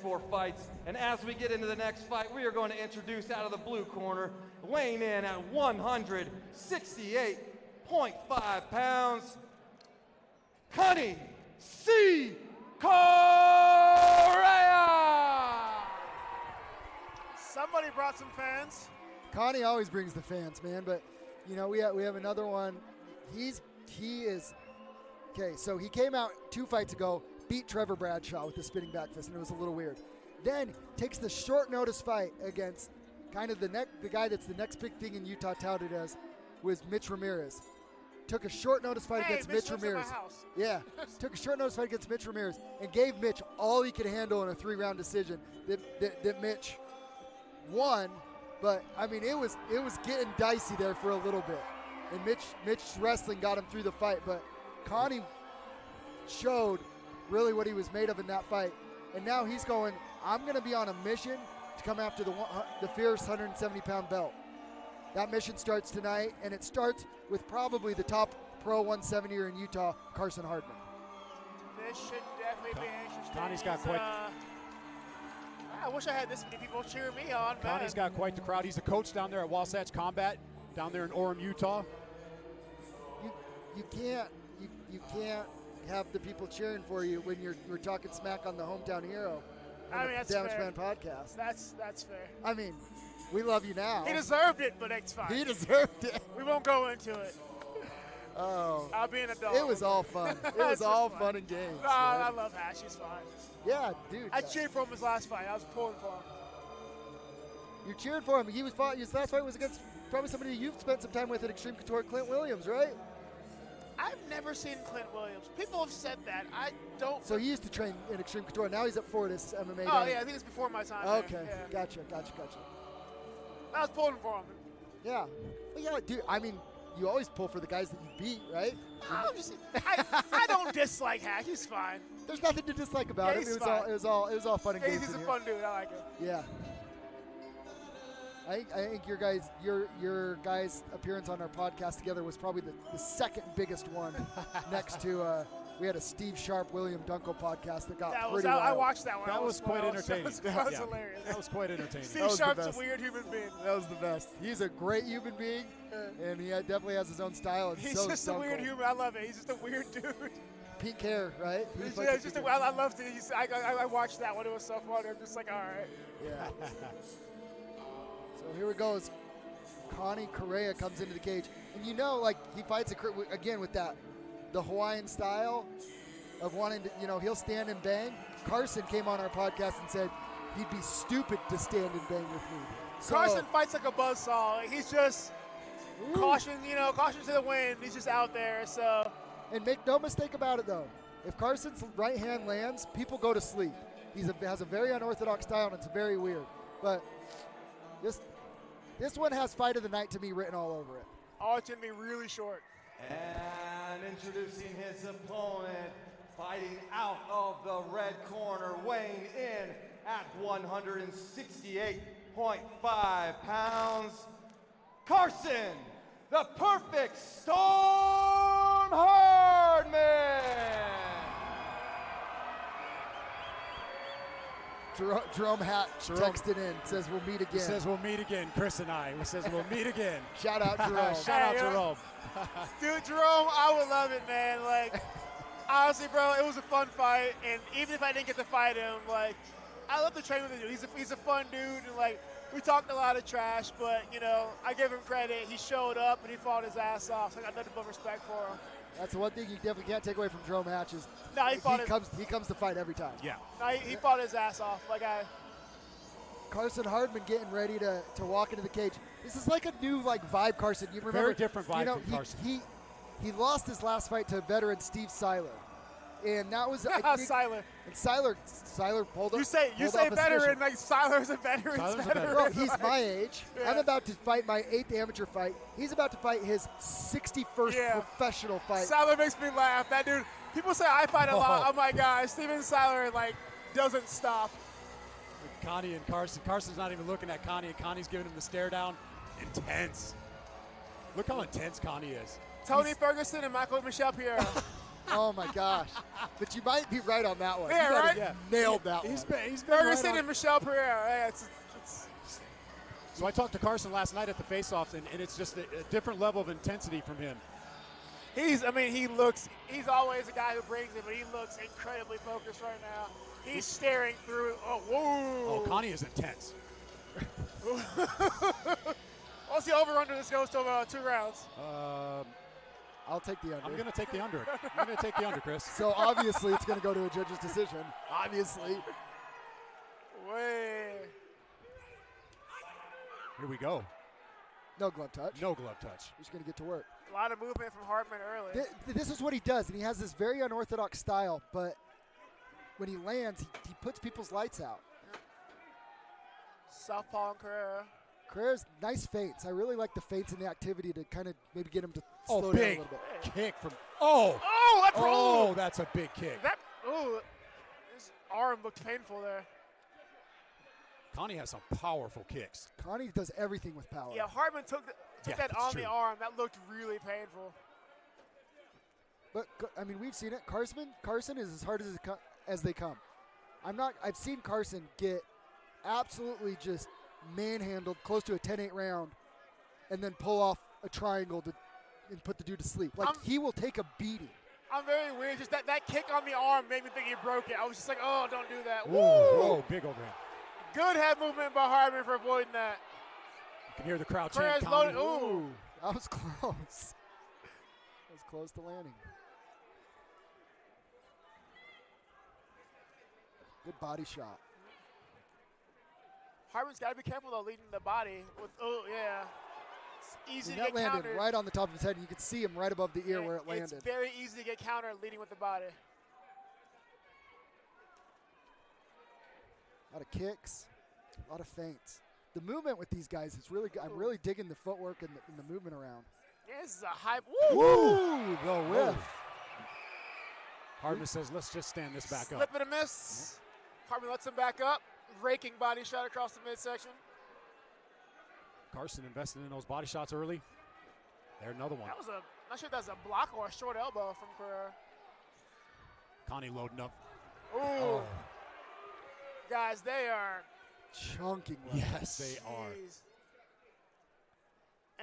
4 fights. And as we get into the next fight, we are going to introduce out of the blue corner, weighing in at 168.5 pounds, Hardman C. Correa! Somebody brought some fans. Connie always brings the fans, man. But you know, we have another one. He is okay. So he came out 2 fights ago, beat Trevor Bradshaw with the spinning back fist, and it was a little weird. Then takes the short notice fight against kind of the guy that's the next big thing in Utah touted as was Mitch Ramirez. Took a short notice fight against Mitch Ramirez. Yeah, took a short notice fight against Mitch Ramirez and gave Mitch all he could handle in a 3-round decision that Mitch won. But I mean, it was getting dicey there for a little bit, and Mitch's wrestling got him through the fight. But Connie showed really what he was made of in that fight, and now he's going, I'm going to be on a mission to come after the fierce 170-pound belt. That mission starts tonight, and it starts with probably the top pro 170er in Utah, Carson Hardman. This should definitely be interesting. Connie's got quite. I wish I had this many people cheering me on. Connie's got quite the crowd. He's a coach down there at Wasatch Combat, down there in Orem, Utah. You can't have the people cheering for you when we're talking smack on the hometown hero. I mean, that's Damage fair. Man podcast. That's fair. I mean, we love you now. He deserved it, but it's fine. He deserved it. We won't go into it. Oh. I'll be an adult. It was all fun. It was all fun and games. No, I love Hash. He's fine. Yeah, dude. I cheered for him his last fight. I was pulling for him. You cheered for him. His last fight was against probably somebody you've spent some time with at Extreme Couture, Clint Williams, right? I've never seen Clint Williams. People have said that. I don't. So he used to train in Extreme Couture. Now he's at Fortis MMA. Oh, yeah. I think it's before my time. Okay. Yeah. Gotcha. I was pulling for him. Yeah. Well, yeah, dude. I mean, you always pull for the guys that you beat, right? I don't dislike Hash. He's fine. There's nothing to dislike about him. It was all fun and games. He's a fun dude. I like him. Yeah. I think your guys' appearance on our podcast together was probably the second biggest one, next to we had a Steve Sharp, William Dunkel podcast that got pretty wild. I watched that one. That was quite entertaining. That was hilarious. That was quite entertaining. Steve Sharp's a weird human being. That was the best. He's a great human being, and he definitely has his own style. And He's just a weird human. I love it. He's just a weird dude. Pink hair, right? I loved it. I watched that one. It was so fun. I'm just like, all right. Yeah. So here we go. As Connie Correa comes into the cage, and you know, like he fights again with the Hawaiian style of wanting to, he'll stand and bang. Carson came on our podcast and said he'd be stupid to stand and bang with me. So, Carson fights like a buzzsaw. He's just caution to the wind. He's just out there. So, and make no mistake about it though, if Carson's right hand lands, people go to sleep. He has a very unorthodox style, and it's very weird. But this one has fight of the night to me written all over it. Oh, it's going to be really short. And introducing his opponent, fighting out of the red corner, weighing in at 168.5 pounds, Carson, the Perfect Storm Hardman. Jerome Hatt texted in, says we'll meet again. He says we'll meet again, Chris and I. He says we'll meet again. Shout out Jerome. Shout out Jerome. Dude, Jerome, I would love it, man. Like, honestly, bro, it was a fun fight, and even if I didn't get to fight him, like, I love to train with the dude. He's a fun dude, and like, we talked a lot of trash, but I give him credit. He showed up and he fought his ass off. So I got nothing but respect for him. That's the one thing you definitely can't take away from Jerome Hatch is he comes to fight every time. Yeah. No, he fought his ass off. Carson Hardman getting ready to walk into the cage. This is like a new vibe, Carson. You remember? Very different vibe from Carson. He lost his last fight to veteran Steve Seiler. And that was Seiler. And Seiler pulled up. You say veteran, like Seiler's a veteran. Bro, he's my age. Yeah. I'm about to fight my 8th amateur fight. He's about to fight his 61st professional fight. Seiler makes me laugh. That dude. People say I fight a lot. Oh my God, Steven Seiler doesn't stop. Connie and Carson. Carson's not even looking at Connie, and Connie's giving him the stare down. Intense. Look how intense Connie is. Tony Ferguson and Michael Michelle Piero. Oh my gosh! But you might be right on that one. Yeah, You might right? have nailed that He's one. been right Ferguson on. and Michelle Pereira. Yeah, So I talked to Carson last night at the face-offs, and it's just a different level of intensity from him. he's always a guy who brings it, but he looks incredibly focused right now. He's staring through. Oh, whoa. Oh, Connie is intense. What's the over-under? This goes to 2 rounds. I'll take the under. I'm going to take the under. I'm going to take the under, Chris. So obviously it's going to go to a judge's decision. Obviously. Way. Here we go. No glove touch. No glove touch. We're just going to get to work. A lot of movement from Hardman early. This is what he does, and he has this very unorthodox style, but when he lands, he puts people's lights out. Southpaw and Correa. Correa's nice feints. I really like the feints and the activity to kind of maybe get him to slow down a Big little bit. kick from. Oh, that's a big kick. His arm looked painful there. Connie has some powerful kicks. Connie does everything with power. Yeah, Hardman took Yeah, that that's on true. the arm. That looked really painful. But I mean, we've seen it. Carson is as hard as they come. I've seen Carson get absolutely just manhandled close to a 10-8 round, and then pull off a triangle and put the dude to sleep. Like he will take a beating. I'm very weird. Just that kick on the arm made me think he broke it. I was just like, oh, don't do that. Whoa, Woo! whoa, big old man. Good head movement by Hardman for avoiding that. You can hear the crowd Correa's chant Connie. loaded. Ooh. That was close. That was close to landing. Good body shot. Hardman's got to be careful, though, leading the body. Yeah. It's easy And to that get landed countered. right on the top of his head, and you could see him right above the ear where it landed. It's very easy to get countered leading with the body. A lot of kicks, a lot of feints. The movement with these guys is really good. I'm really digging the footwork and the movement around. Yeah, this is a high. Woo! The whiff. Hardman says, let's just stand this back up. Slip and a miss. Hardman lets him back up. Raking body shot across the midsection. Carson invested in those body shots early. There's another one. That was not sure if that was a block or a short elbow from Correa. Connie loading up. Ooh. Guys, they are. Chunking. Yes, they are. Jeez.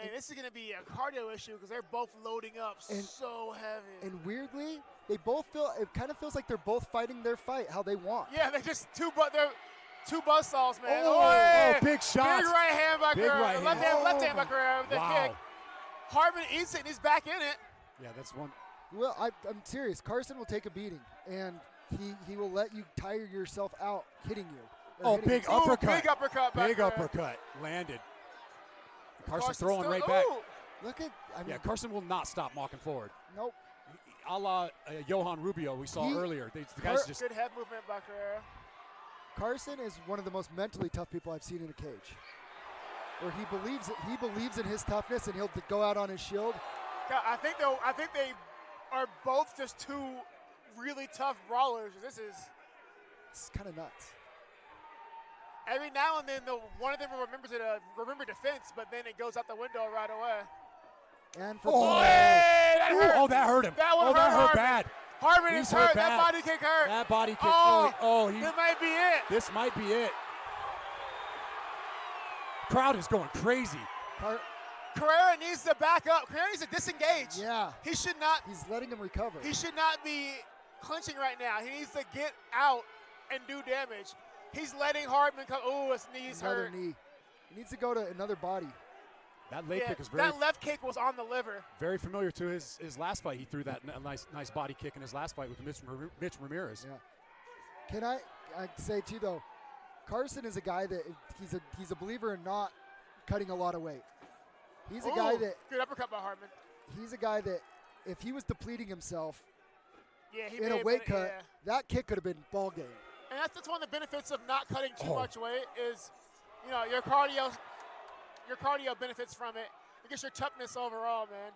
And this is going to be a cardio issue because they're both loading up so heavy. And weirdly, they both it kind of feels like they're both fighting their fight how they want. Yeah, they're just two buzzsaws, man. Oh, big shots. Big right hand by Big Correa. right hand. Left hand by Correa with the kick. Hardman eats it and he's back in it. Yeah, that's one. Well, I'm serious. Carson will take a beating, and he will let you tire yourself out hitting you. Big uppercut. Big uppercut by Big Correa. uppercut. Landed. Carson throwing right still, back. Look at, Yeah, Carson will not stop walking forward. Nope. A la Johan Rubio we saw earlier. The guys just. Good head movement by Correa. Carson is one of the most mentally tough people I've seen in a cage. Where he believes in his toughness, and he'll go out on his shield. I think they are both just two really tough brawlers. It's kind of nuts. Every now and then, one of them will remember defense, but then it goes out the window right away. And for that hurt. That hurt him. That one that hurt Hardman. bad. Hardman He's is hurt. hurt That bad. body kick hurt. That body kick. This might be it. This might be it. Crowd is going crazy. Correa needs to back up. Correa needs to disengage. Yeah. He should not. He's letting him recover. He should not be clinching right now. He needs to get out and do damage. He's letting Hardman come. Ooh, his knee's Another hurt. knee. He needs to go to another body. That leg kick is very that left kick was on the liver. very familiar to his last fight. He threw that nice body kick in his last fight with Mitch Ramirez. Yeah. Can I say too though, Carson is a guy that he's a believer in not cutting a lot of weight. He's a guy that good uppercut by Hardman. He's a guy that if he was depleting himself He in a weight cut, that kick could have been ball game. And that's one of the benefits of not cutting too much weight is, your cardio benefits from it. It gets your toughness overall, man.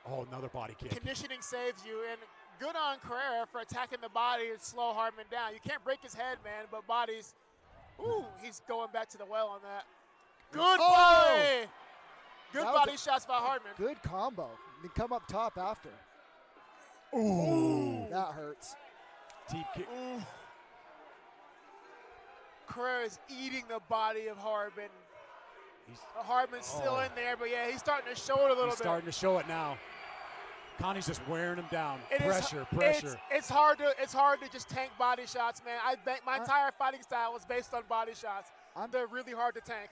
Oh, another body kick. Conditioning saves you, and good on Correa for attacking the body and slow Hardman down. You can't break his head, man, but bodies. Ooh, he's going back to the well on that. Good body. Good body shots by Hardman. Good combo. then come up top after. Ooh. That hurts. Team kick. Correa is eating the body of Hardman. Hardman's still in there, but yeah, he's starting to show it a little bit. He's starting to show it now. Connie's just wearing him down. Pressure. It's hard to just tank body shots, man. My entire fighting style was based on body shots. They're really hard to tank.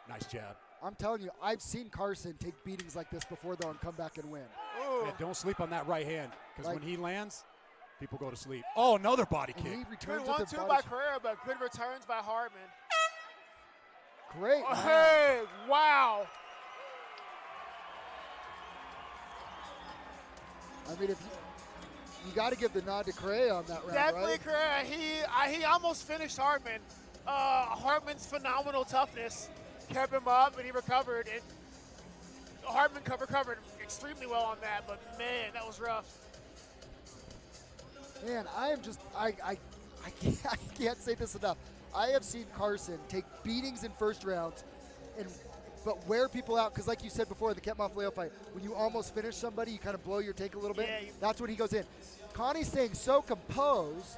Nice jab. I'm telling you, I've seen Carson take beatings like this before, though, and come back and win. Yeah, don't sleep on that right hand, because when he lands, people go to sleep. Oh, another body kick. He returns Good 1-2 by Correa, but good returns by Hardman. Great. Oh, hey, wow. I mean, if you got to give the nod to Correa on that round, Definitely right? Correa. He almost finished Hardman. Hardman's phenomenal toughness kept him up, and he recovered. And Hardman recovered extremely well on that, but man, that was rough. Man, I am just I can't say this enough. I have seen Carson take beatings in first rounds, but wear people out, because like you said before, the Ketmaf-Leo fight, when you almost finish somebody, you kind of blow your tank a little bit. Yeah, that's when he goes in. Connie's staying so composed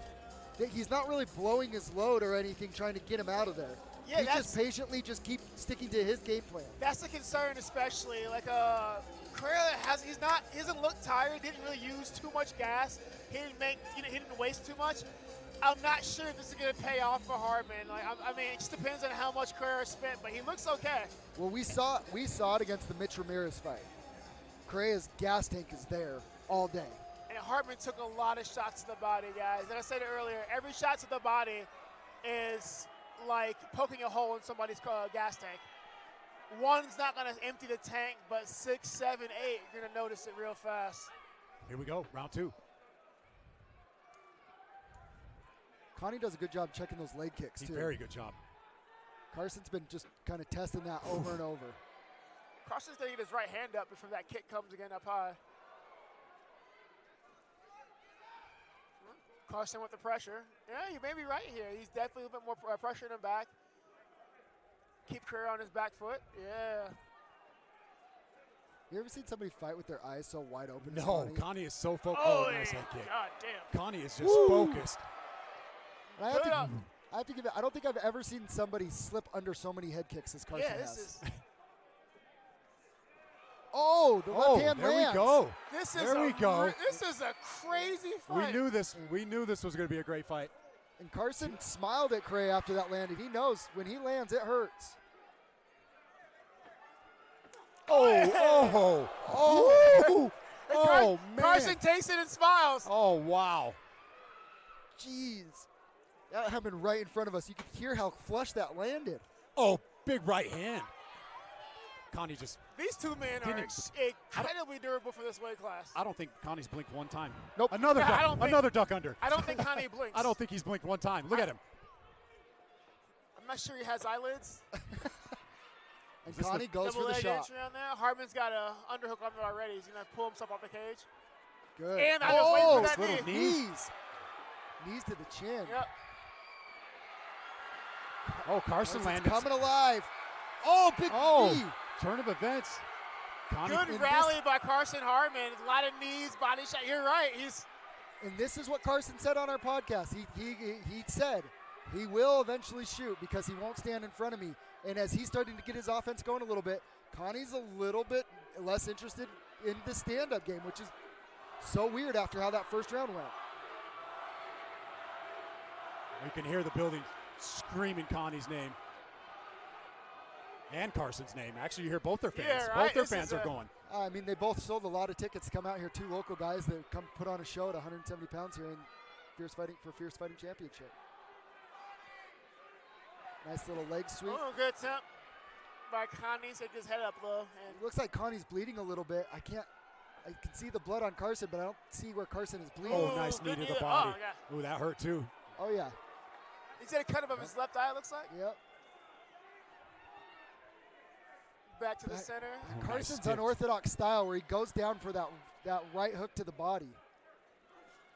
that he's not really blowing his load or anything, trying to get him out of there. Yeah, he just patiently keep sticking to his game plan. That's the concern, especially like Correa he doesn't look tired. Didn't really use too much gas. He didn't waste too much. I'm not sure if this is going to pay off for Hardman. Like, I mean, it just depends on how much Correa spent, but he looks okay. Well, we saw it against the Mitch Ramirez fight. Correa's gas tank is there all day. And Hardman took a lot of shots to the body, guys. And I said it earlier, every shot to the body is like poking a hole in somebody's gas tank. One's not going to empty the tank, but 6, 7, 8, you're going to notice it real fast. Here we go, round 2. Connie does a good job checking those leg kicks, too. Very good job. Carson's been just kind of testing that over and over. Carson's going to get his right hand up before that kick comes again up high. Carson with the pressure. Yeah, you may be right here. He's definitely a little bit more pressure in him back. Keep Correa on his back foot. Yeah. You ever seen somebody fight with their eyes so wide open? No, Connie is so focused. Oh, nice head kick. God damn. Connie is just focused. I have to give it. I don't think I've ever seen somebody slip under so many head kicks as Carson has. This is. Oh, the left hand there lands. we go. This is a crazy fight. We knew this was going to be a great fight. And Carson smiled at Correa after that landed. He knows when he lands, it hurts. Oh, man. Carson takes it and smiles. Oh, wow. Jeez. That happened right in front of us. You could hear how flush that landed. Oh, big right hand. Connie just... These two men are incredibly durable for this weight class. I don't think Connie's blinked one time. Nope. Another duck under. I don't think Connie blinks. I don't think he's blinked one time. Look at him. I'm not sure he has eyelids. And Connie goes for the shot. Entry on there. Hardman's got an underhook on there already. He's going to pull himself off the cage. Good. And I was waiting for that knee. Knees. Knees to the chin. Yep. Oh, Carson landed. Coming alive. Oh, big knee. Turn of events. Connie Good rally by Carson Hardman. A lot of knees, body shot. You're right. And this is what Carson said on our podcast. He said he will eventually shoot because he won't stand in front of me. And as he's starting to get his offense going a little bit, Connie's a little bit less interested in the stand-up game, which is so weird after how that first round went. You can hear the building screaming Connie's name. And Carson's name. Actually, you hear both their fans. Yeah, right? Both their fans are going. I mean, they both sold a lot of tickets to come out here. Two local guys that come put on a show at 170 pounds here in Fierce Fighting Championship. Nice little leg sweep. Oh, good attempt by Connie. Take his head up low. And it looks like Connie's bleeding a little bit. I can see the blood on Carson, but I don't see where Carson is bleeding. Oh, nice knee to the body. Oh, yeah. Ooh, that hurt too. Oh, yeah. He's got a cut above his left eye, it looks like. Yep. Back to the center. Carson's unorthodox style where he goes down for that right hook to the body.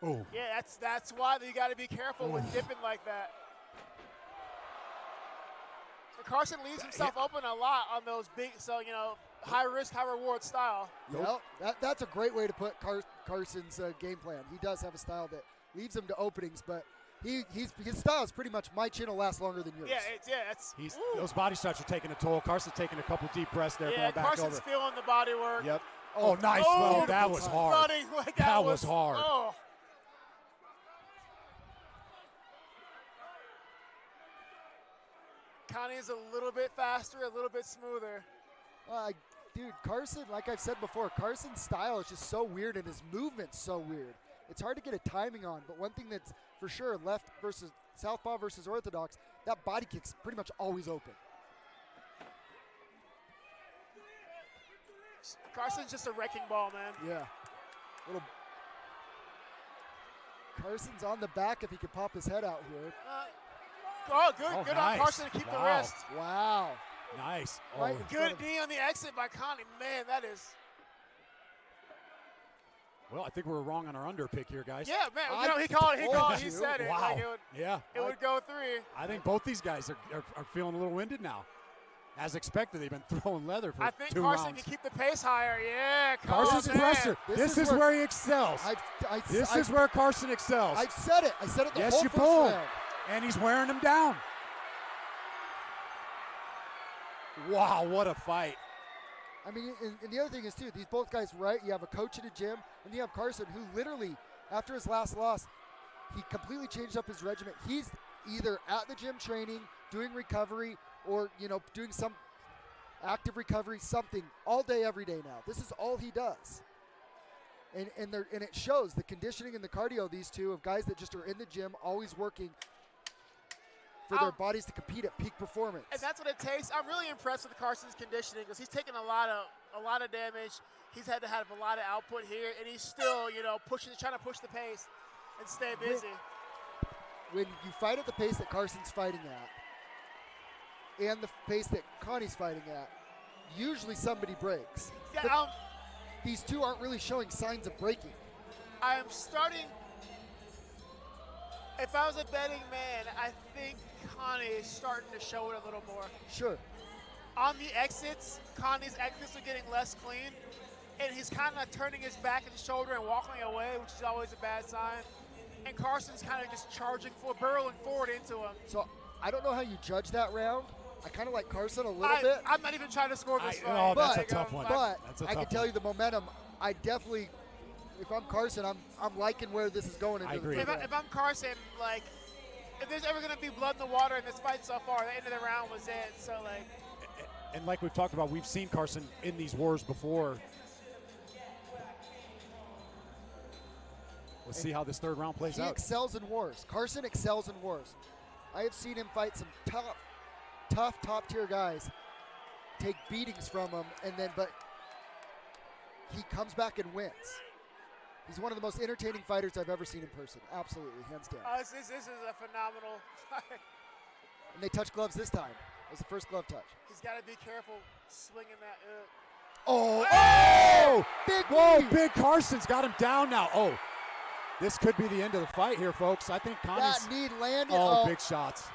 Oh. Yeah, that's why you got to be careful with dipping like that. So Carson leaves himself open a lot on those big. So high risk, high reward style. Well, that's a great way to put Carson's game plan. He does have a style that leaves him to openings, but his style is pretty much my chin will last longer than yours. Those body shots are taking a toll. Carson's taking a couple deep breaths there, going back Carson's over. feeling the body work. Yep. Oh, nice. Oh, that was hard. That was hard. Oh. Connie is a little bit faster, a little bit smoother. Dude, Carson, like I've said before, Carson's style is just so weird and his movement's so weird. It's hard to get a timing on, but one thing that's for sure, left versus southpaw versus orthodox, that body kick's pretty much always open. Carson's just a wrecking ball, man. Yeah. Carson's on the back if he could pop his head out here. Good nice. on Carson to keep the wrist. Wow. Nice. Right. Good knee on the exit by Connie. Man, that is. Well, I think we were wrong on our under pick here, guys. Yeah, man. He said it. Wow. Like it would go 3. I think both these guys are feeling a little winded now. As expected, they've been throwing leather for 2 rounds. I think Carson can keep the pace higher. Yeah, Carson's pressure. This is where he excels. This is where Carson excels. I've said it. I said it the yes, whole you first pulled. round. And he's wearing him down. Wow, what a fight. I mean, and the other thing is, too, these both guys, right? You have a coach at a gym, and you have Carson, who literally, after his last loss, he completely changed up his regimen. He's either at the gym training, doing recovery, or, doing some active recovery, something, all day, every day now. This is all he does. And it shows the conditioning and the cardio, these two, of guys that just are in the gym, always working for their bodies to compete at peak performance. And that's what it takes. I'm really impressed with Carson's conditioning because he's taken a lot of damage. He's had to have a lot of output here, and he's still, trying to push the pace and stay busy. When you fight at the pace that Carson's fighting at, and the pace that Connie's fighting at, usually somebody breaks. Yeah, these two aren't really showing signs of breaking. I am starting. If I was a betting man, I think Connie is starting to show it a little more. Sure. On the exits, Connie's exits are getting less clean, and he's kind of turning his back and shoulder and walking away, which is always a bad sign. And Carson's kind of just barreling forward into him. So I don't know how you judge that round. I kind of like Carson a little bit. I'm not even trying to score this fight. Oh, that's a tough one. But I can tell you the momentum. I definitely, if I'm Carson, I'm liking where this is going. I agree. If I'm Carson, if there's ever going to be blood in the water in this fight so far, the end of the round was it. So and like we've talked about, we've seen Carson in these wars before. Let's see how this third round plays out. He excels in wars. Carson excels in wars. I have seen him fight some tough top-tier guys, take beatings from him, but he comes back and wins. He's one of the most entertaining fighters I've ever seen in person. Absolutely, hands down. This is a phenomenal fight. And they touched gloves this time. It was the first glove touch. He's got to be careful swinging that. Big Carson's got him down now. Oh, this could be the end of the fight here, folks. I think Connie's. That knee landed. Big shots.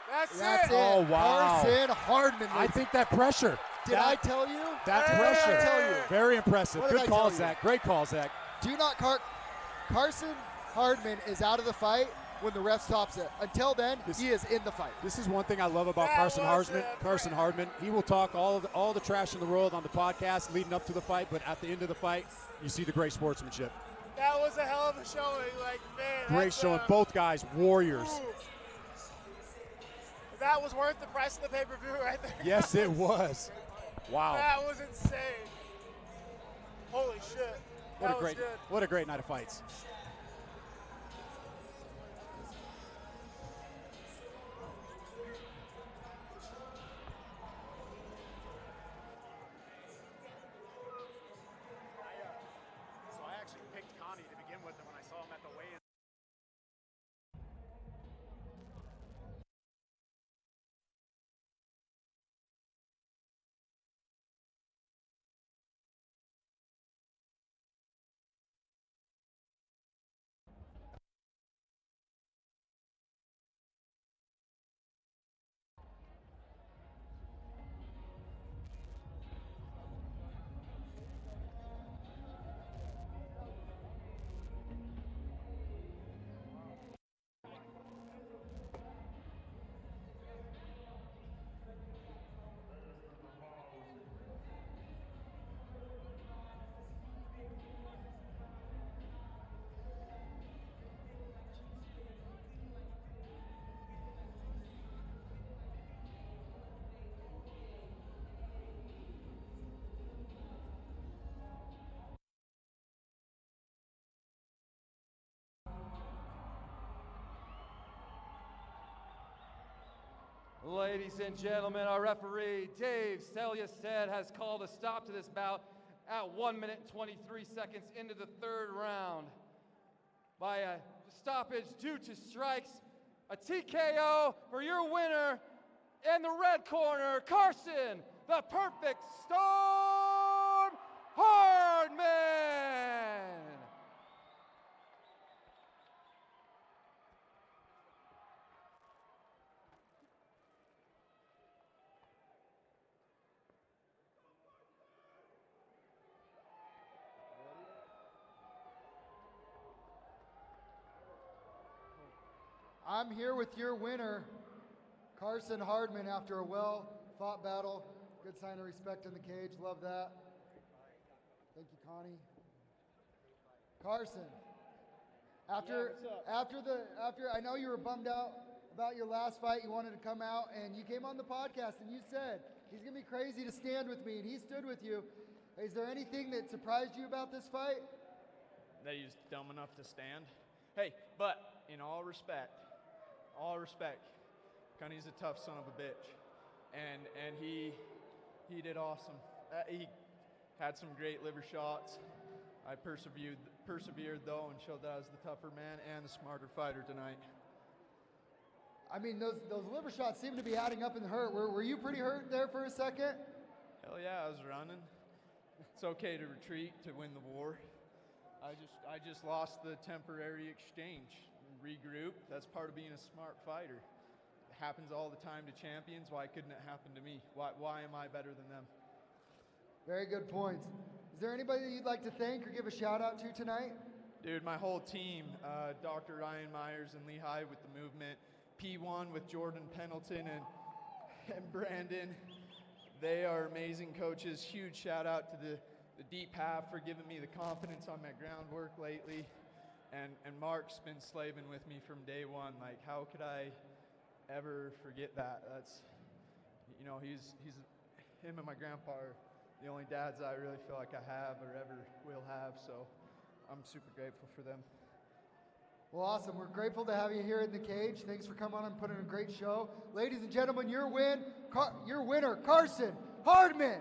That's it. Oh, wow. Carson Hardman. I think that pressure. Did I tell you? That Did pressure. I tell you? Very impressive. What did Good I call, tell you? Zach. Great call, Zach. Do not Carson Hardman is out of the fight when the ref stops it. Until then, he is in the fight. This is one thing I love about Carson Hardman. He will talk all the trash in the world on the podcast leading up to the fight, but at the end of the fight, you see the great sportsmanship. That was a hell of a showing. Great showing. Both guys, warriors. Ooh. That was worth the price of the pay-per-view right there. Yes, it was. Wow. That was insane. Holy shit. What a great night of fights. Ladies and gentlemen, our referee, Dave Selyuset, has called a stop to this bout at 1 minute and 23 seconds into the third round by a stoppage due to strikes. A TKO for your winner in the red corner, Carson, the Perfect Storm Hardman. I'm here with your winner, Carson Hardman, after a well-fought battle. Good sign of respect in the cage. Love that. Thank you, Connie. Carson, after I know you were bummed out about your last fight. You wanted to come out, and you came on the podcast, and you said he's gonna be crazy to stand with me, and he stood with you. Is there anything that surprised you about this fight? That he's dumb enough to stand. Hey, but in all respect, Cunny's a tough son of a bitch, and he did awesome. He had some great liver shots. I persevered though, and showed that I was the tougher man and the smarter fighter tonight. I mean, those liver shots seem to be adding up and hurt. Were you pretty hurt there for a second? Hell yeah, I was running. It's okay to retreat to win the war. I just lost the temporary exchange. Regroup. That's part of being a smart fighter. It happens all the time to champions. Why couldn't it happen to me? Why am I better than them? Very good points. Is there anybody that you'd like to thank or give a shout out to tonight? Dude, my whole team, Dr. Ryan Myers and Lehigh with the movement, P1 with Jordan Pendleton and Brandon. They are amazing coaches. Huge shout out to the deep half for giving me the confidence on my groundwork lately. And Mark's been slaving with me from day one. Like, how could I ever forget that? That's, you know, him and my grandpa are the only dads I really feel like I have or ever will have. So I'm super grateful for them. Well, awesome. We're grateful to have you here in the cage. Thanks for coming on and putting on a great show. Ladies and gentlemen, your winner, Carson Hardman.